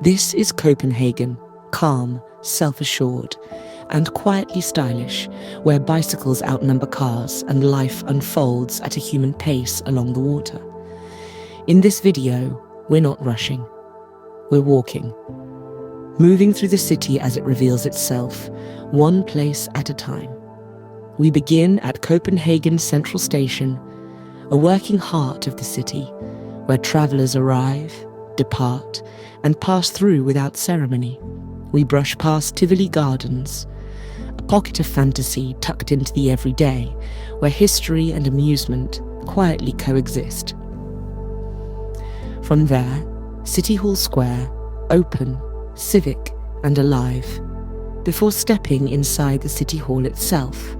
This is Copenhagen, calm, self-assured, and quietly stylish, where bicycles outnumber cars and life unfolds at a human pace along the water. In this video, we're not rushing. We're walking, moving through the city as it reveals itself, one place at a time. We begin at Copenhagen Central Station, a working heart of the city, where travellers arrive, depart, and pass through without ceremony. We brush past Tivoli Gardens, a pocket of fantasy tucked into the everyday, where history and amusement quietly coexist. From there, City Hall Square, open, civic, and alive, before stepping inside the City Hall itself,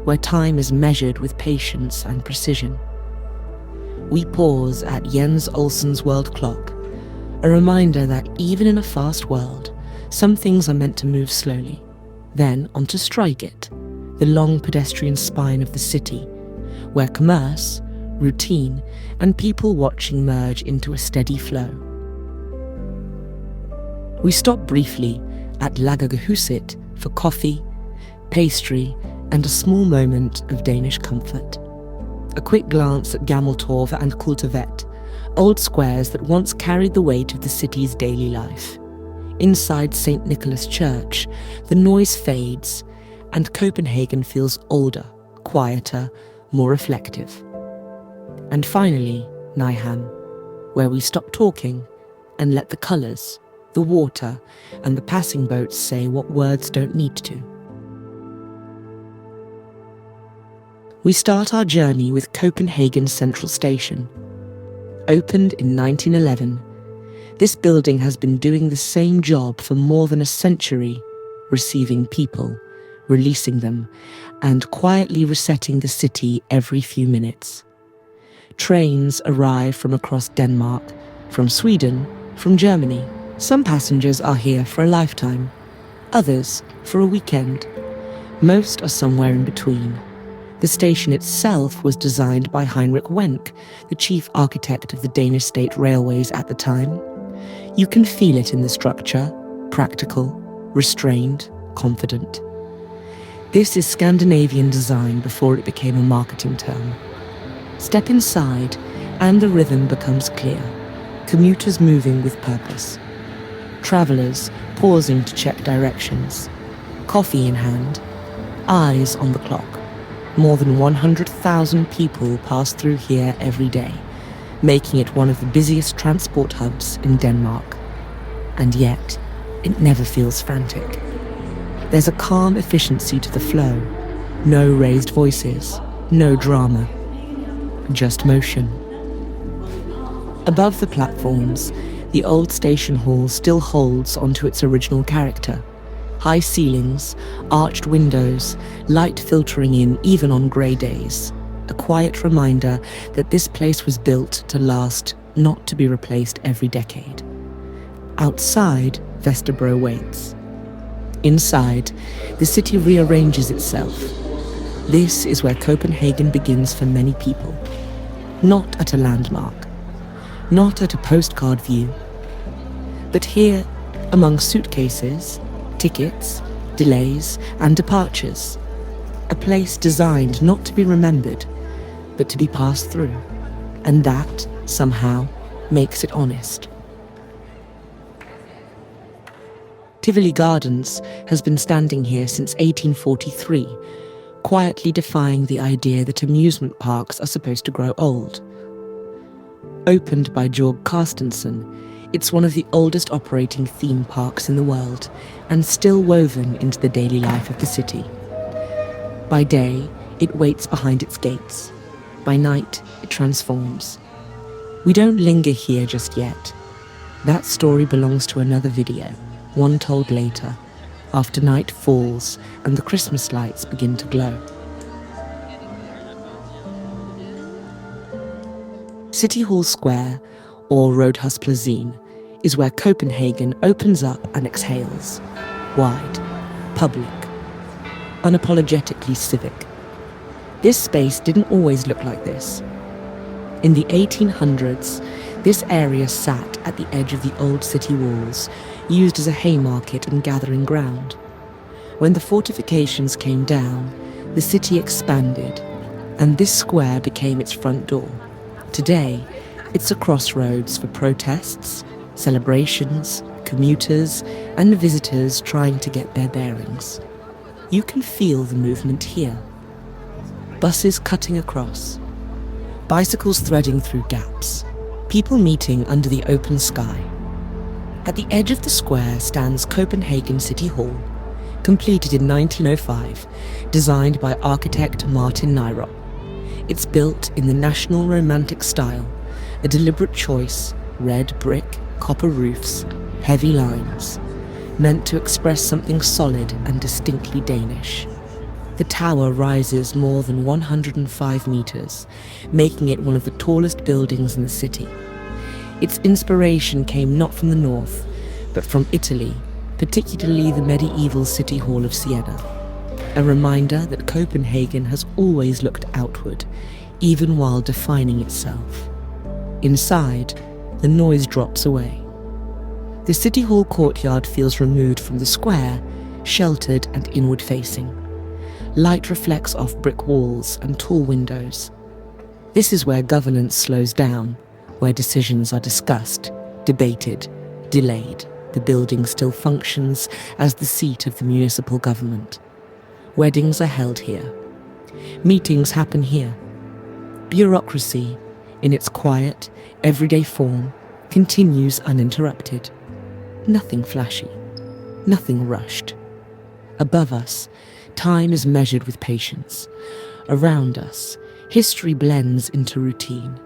where time is measured with patience and precision. We pause at Jens Olsen's world clock, a reminder that even in a fast world, some things are meant to move slowly. Then onto Strøget, the long pedestrian spine of the city, where commerce, routine, and people watching merge into a steady flow. We stop briefly at Lagkagehuset for coffee, pastry, and a small moment of Danish comfort. A quick glance at Gammeltorv and Kultorvet, old squares that once carried the weight of the city's daily life. Inside St. Nicholas Church, the noise fades, and Copenhagen feels older, quieter, more reflective. And finally, Nyhavn, where we stop talking and let the colours, the water, and the passing boats say what words don't need to. We start our journey with Copenhagen Central Station. Opened in 1911, this building has been doing the same job for more than a century, receiving people, releasing them, and quietly resetting the city every few minutes. Trains arrive from across Denmark, from Sweden, from Germany. Some passengers are here for a lifetime, others for a weekend. Most are somewhere in between. The station itself was designed by Heinrich Wenck, the chief architect of the Danish state railways at the time. You can feel it in the structure, practical, restrained, confident. This is Scandinavian design before it became a marketing term. Step inside and the rhythm becomes clear, commuters moving with purpose. Travellers pausing to check directions, coffee in hand, eyes on the clock. More than 100,000 people pass through here every day, making it one of the busiest transport hubs in Denmark. And yet, it never feels frantic. There's a calm efficiency to the flow. No raised voices, no drama, just motion. Above the platforms, the old station hall still holds onto its original character. High ceilings, arched windows, light filtering in even on grey days. A quiet reminder that this place was built to last, not to be replaced every decade. Outside, Vesterbro waits. Inside, the city rearranges itself. This is where Copenhagen begins for many people. Not at a landmark, not at a postcard view, but here, among suitcases, tickets, delays, and departures. A place designed not to be remembered, but to be passed through. And that, somehow, makes it honest. Tivoli Gardens has been standing here since 1843, quietly defying the idea that amusement parks are supposed to grow old. Opened by Georg Carstensen, it's one of the oldest operating theme parks in the world, and still woven into the daily life of the city. By day, it waits behind its gates. By night, it transforms. We don't linger here just yet. That story belongs to another video, one told later, after night falls and the Christmas lights begin to glow. City Hall Square, or Rådhuspladsen, is where Copenhagen opens up and exhales. Wide, public, unapologetically civic. This space didn't always look like this. In the 1800s, This area sat at the edge of the old city walls, used as a haymarket and gathering ground. When the fortifications came down, the city expanded, and this square became its front door. Today, it's a crossroads for protests, celebrations, commuters, and visitors trying to get their bearings. You can feel the movement here. Buses cutting across, bicycles threading through gaps, people meeting under the open sky. At the edge of the square stands Copenhagen City Hall, completed in 1905, designed by architect Martin Nyrop. It's built in the National Romantic style, a deliberate choice, red brick, copper roofs, heavy lines, meant to express something solid and distinctly Danish. The tower rises more than 105 meters, making it one of the tallest buildings in the city. Its inspiration came not from the north, but from Italy, particularly the medieval City Hall of Siena. A reminder that Copenhagen has always looked outward, even while defining itself. Inside, the noise drops away. The City Hall courtyard feels removed from the square, sheltered and inward-facing. Light reflects off brick walls and tall windows. This is where governance slows down, where decisions are discussed, debated, delayed. The building still functions as the seat of the municipal government. Weddings are held here. Meetings happen here. Bureaucracy, in its quiet, everyday form, continues uninterrupted. Nothing flashy, nothing rushed. Above us, time is measured with patience. Around us, history blends into routine.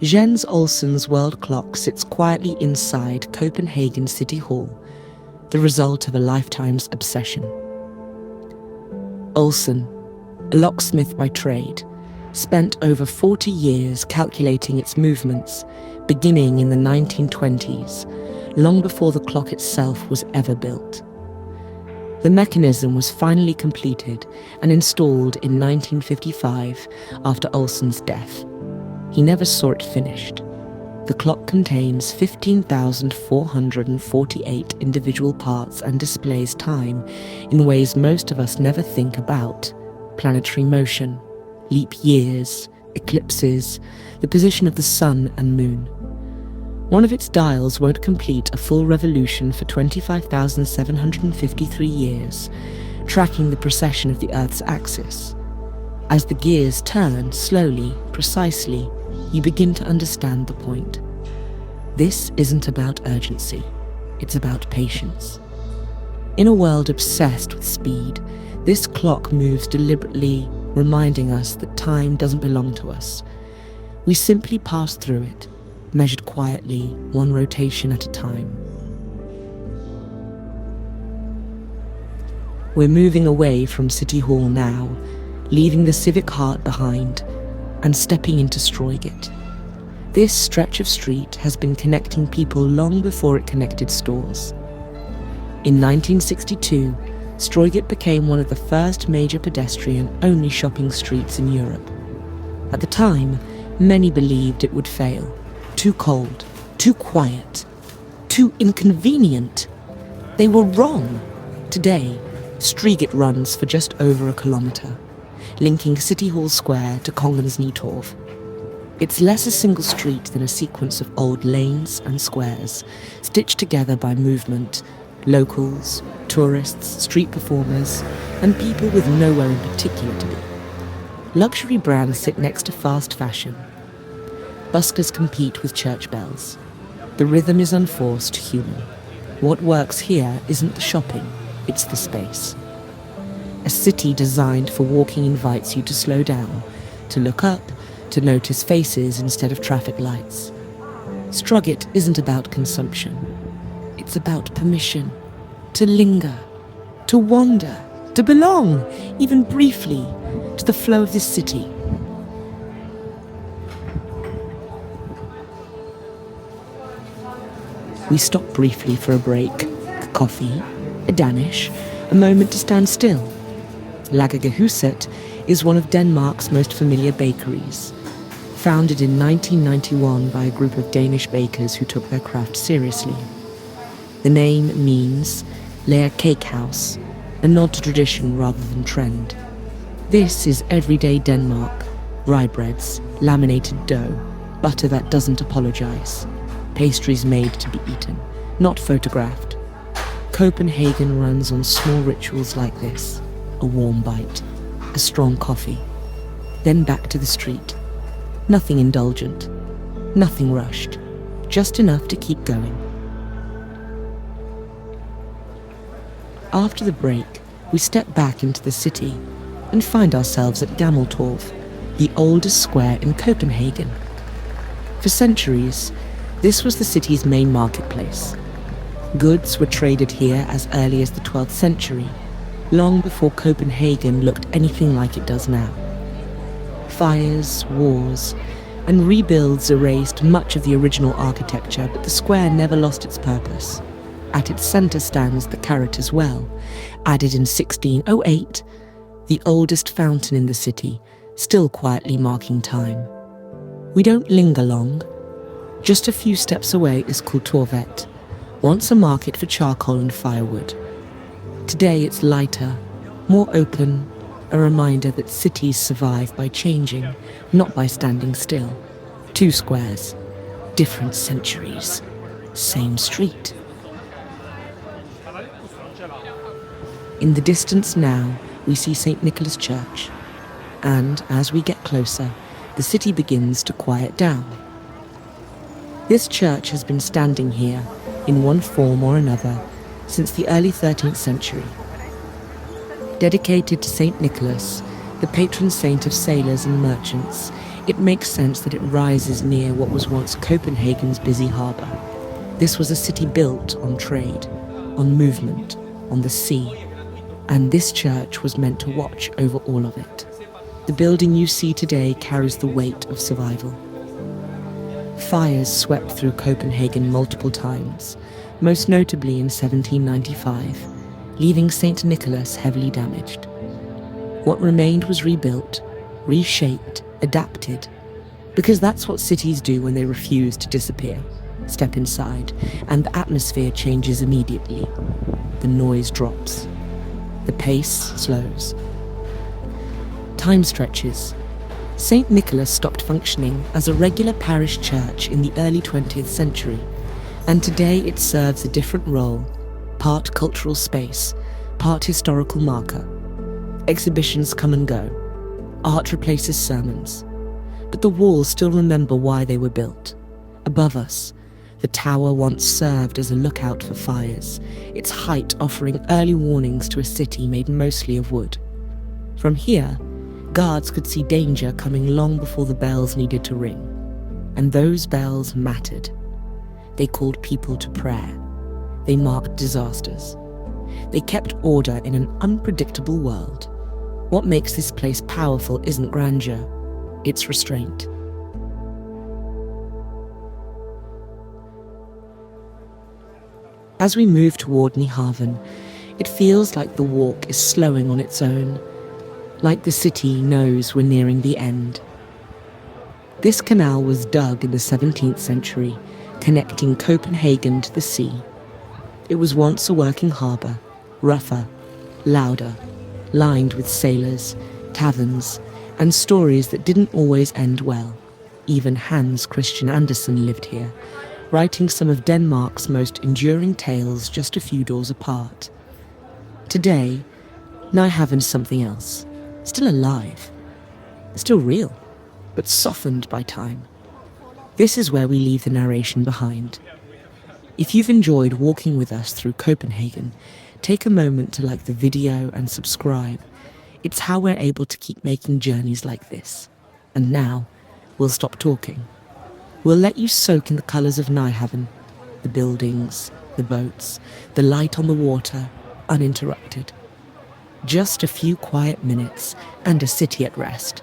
Jens Olsen's world clock sits quietly inside Copenhagen City Hall, the result of a lifetime's obsession. Olsen, a locksmith by trade, spent over 40 years calculating its movements, beginning in the 1920s, long before the clock itself was ever built. The mechanism was finally completed and installed in 1955 after Olsen's death. He never saw it finished. The clock contains 15,448 individual parts and displays time in ways most of us never think about: planetary motion, leap years, eclipses, the position of the sun and moon. One of its dials won't complete a full revolution for 25,753 years, tracking the precession of the Earth's axis. As the gears turn slowly, precisely, you begin to understand the point. This isn't about urgency, it's about patience. In a world obsessed with speed, this clock moves deliberately, reminding us that time doesn't belong to us. We simply pass through it, measured quietly, one rotation at a time. We're moving away from City Hall now, leaving the civic heart behind and stepping into Strøget. This stretch of street has been connecting people long before it connected stores. In 1962, Strøget became one of the first major pedestrian-only shopping streets in Europe. At the time, many believed it would fail. Too cold, too quiet, too inconvenient. They were wrong. Today, Strøget runs for just over a kilometre, linking City Hall Square to Kongens Nytorv. It's less a single street than a sequence of old lanes and squares, stitched together by movement, locals, tourists, street performers, and people with nowhere in particular to be. Luxury brands sit next to fast fashion. Buskers compete with church bells. The rhythm is unforced, human. What works here isn't the shopping, it's the space. A city designed for walking invites you to slow down, to look up, to notice faces instead of traffic lights. Strøget isn't about consumption. It's about permission, to linger, to wander, to belong, even briefly, to the flow of this city. We stop briefly for a break, a coffee, a Danish, a moment to stand still. Lagkagehuset is one of Denmark's most familiar bakeries. Founded in 1991 by a group of Danish bakers who took their craft seriously. The name means Lagkagehuset, a nod to tradition rather than trend. This is everyday Denmark. Rye breads, laminated dough, butter that doesn't apologize. Pastries made to be eaten, not photographed. Copenhagen runs on small rituals like this. A warm bite, a strong coffee. Then back to the street. Nothing indulgent, nothing rushed, just enough to keep going. After the break, we step back into the city and find ourselves at Gammeltorv, the oldest square in Copenhagen. For centuries, this was the city's main marketplace. Goods were traded here as early as the 12th century, long before Copenhagen looked anything like it does now. Fires, wars, and rebuilds erased much of the original architecture, but the square never lost its purpose. At its centre stands the Carrot Well, added in 1608, the oldest fountain in the city, still quietly marking time. We don't linger long. Just a few steps away is Kultorvet, once a market for charcoal and firewood. Today it's lighter, more open, a reminder that cities survive by changing, not by standing still. 2 squares, different centuries, same street. In the distance now, we see St. Nicholas Church, and as we get closer, the city begins to quiet down. This church has been standing here, in one form or another, since the early 13th century. Dedicated to St. Nicholas, the patron saint of sailors and merchants, it makes sense that it rises near what was once Copenhagen's busy harbour. This was a city built on trade, on movement, on the sea, and this church was meant to watch over all of it. The building you see today carries the weight of survival. Fires swept through Copenhagen multiple times, most notably in 1795, leaving St. Nicholas heavily damaged. What remained was rebuilt, reshaped, adapted, because that's what cities do when they refuse to disappear. Step inside, and the atmosphere changes immediately. The noise drops. The pace slows. Time stretches. St. Nicholas stopped functioning as a regular parish church in the early 20th century, and today it serves a different role, part cultural space, part historical marker. Exhibitions come and go. Art replaces sermons. But the walls still remember why they were built. Above us, the tower once served as a lookout for fires, its height offering early warnings to a city made mostly of wood. From here, guards could see danger coming long before the bells needed to ring. And those bells mattered. They called people to prayer. They marked disasters. They kept order in an unpredictable world. What makes this place powerful isn't grandeur, it's restraint. As we move toward Nyhavn, it feels like the walk is slowing on its own, like the city knows we're nearing the end. This canal was dug in the 17th century, connecting Copenhagen to the sea. It was once a working harbour, rougher, louder, lined with sailors, taverns, and stories that didn't always end well. Even Hans Christian Andersen lived here, writing some of Denmark's most enduring tales just a few doors apart. Today, Nyhavn's something else. Still alive. Still real, but softened by time. This is where we leave the narration behind. If you've enjoyed walking with us through Copenhagen, take a moment to like the video and subscribe. It's how we're able to keep making journeys like this. And now, we'll stop talking. We'll let you soak in the colours of Nyhavn, the buildings, the boats, the light on the water, uninterrupted. Just a few quiet minutes and a city at rest.